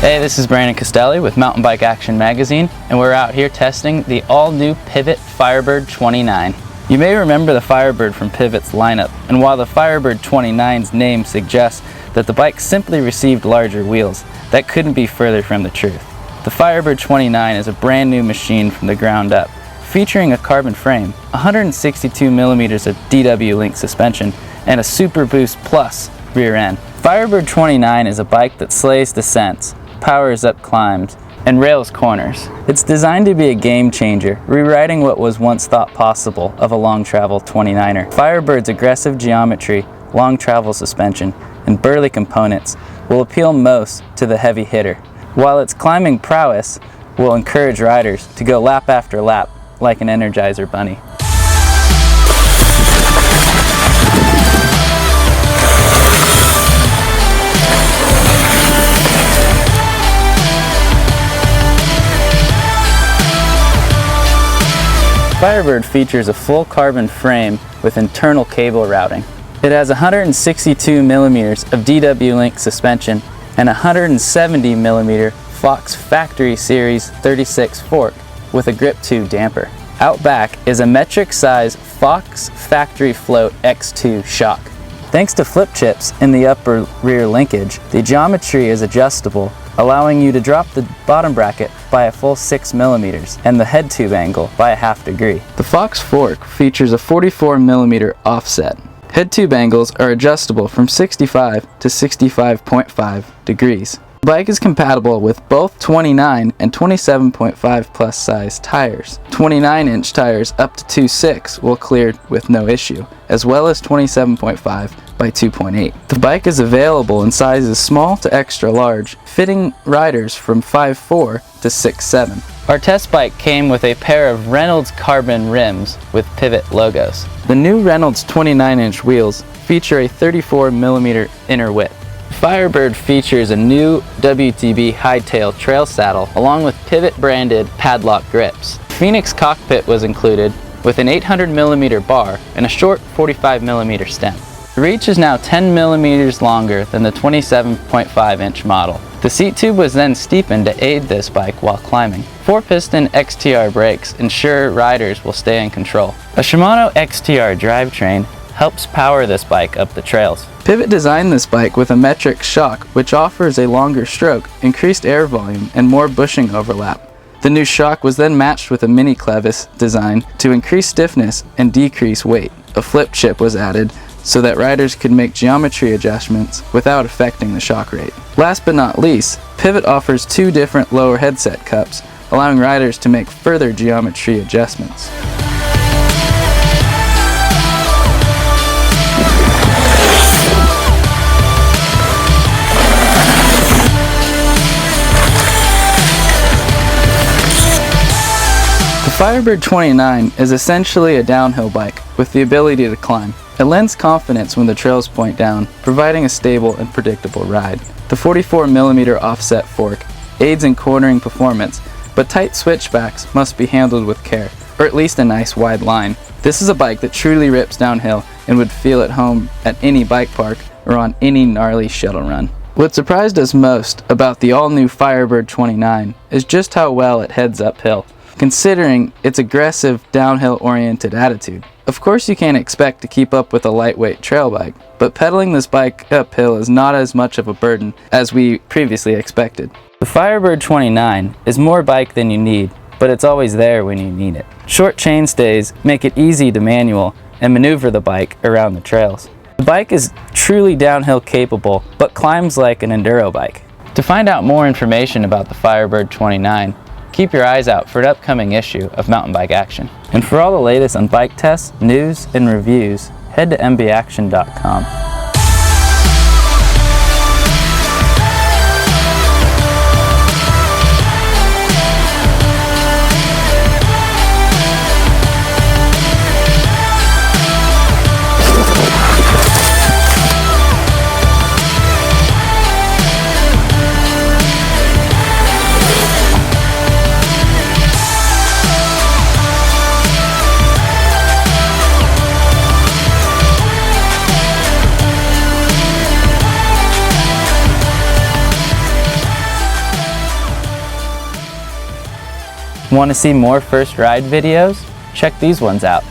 Hey, this is Brandon Castelli with Mountain Bike Action Magazine, and we're out here testing the all-new Pivot Firebird 29. You may remember the Firebird from Pivot's lineup, and while the Firebird 29's name suggests that the bike simply received larger wheels, that couldn't be further from the truth. The Firebird 29 is a brand new machine from the ground up, featuring a carbon frame, 162mm of DW Link suspension, and a Super Boost Plus rear end. Firebird 29 is a bike that slays descents, powers up climbs, and rails corners. It's designed to be a game changer, rewriting what was once thought possible of a long travel 29er. Firebird's aggressive geometry, long travel suspension, and burly components will appeal most to the heavy hitter, while its climbing prowess will encourage riders to go lap after lap like an Energizer bunny. Firebird features a full carbon frame with internal cable routing. It has 162mm of DW Link suspension and 170mm Fox Factory Series 36 fork with a Grip 2 damper. Out back is a metric size Fox Factory Float X2 shock. Thanks to flip chips in the upper rear linkage, the geometry is adjustable, allowing you to drop the bottom bracket by a full 6mm and the head tube angle by a ½ degree. The Fox fork features a 44mm offset. Head tube angles are adjustable from 65 to 65.5 degrees. The bike is compatible with both 29 and 27.5 plus size tires. 29-inch tires up to 2.6 will clear with no issue, as well as 27.5 by 2.8. The bike is available in sizes small to extra large, fitting riders from 5'4" to 6'7". Our test bike came with a pair of Reynolds carbon rims with Pivot logos. The new Reynolds 29-inch wheels feature a 34mm inner width. Firebird features a new WTB Hightail trail saddle along with Pivot branded padlock grips. Phoenix cockpit was included with an 800mm bar and a short 45mm stem. The reach is now 10mm longer than the 27.5-inch model. The seat tube was then steepened to aid this bike while climbing. 4-piston XTR brakes ensure riders will stay in control. A Shimano XTR drivetrain helps power this bike up the trails. Pivot designed this bike with a metric shock, which offers a longer stroke, increased air volume, and more bushing overlap. The new shock was then matched with a mini clevis design to increase stiffness and decrease weight. A flip chip was added so that riders could make geometry adjustments without affecting the shock rate. Last but not least, Pivot offers 2 different lower headset cups, allowing riders to make further geometry adjustments. The Firebird 29 is essentially a downhill bike with the ability to climb. It lends confidence when the trails point down, providing a stable and predictable ride. The 44mm offset fork aids in cornering performance, but tight switchbacks must be handled with care, or at least a nice wide line. This is a bike that truly rips downhill and would feel at home at any bike park or on any gnarly shuttle run. What surprised us most about the all-new Firebird 29 is just how well it heads uphill, considering its aggressive, downhill-oriented attitude. Of course you can't expect to keep up with a lightweight trail bike, but pedaling this bike uphill is not as much of a burden as we previously expected. The Firebird 29 is more bike than you need, but it's always there when you need it. Short chain stays make it easy to manual and maneuver the bike around the trails. The bike is truly downhill capable, but climbs like an enduro bike. To find out more information about the Firebird 29, keep your eyes out for an upcoming issue of Mountain Bike Action. And for all the latest on bike tests, news, and reviews, head to mbaction.com. Want to see more first ride videos? Check these ones out.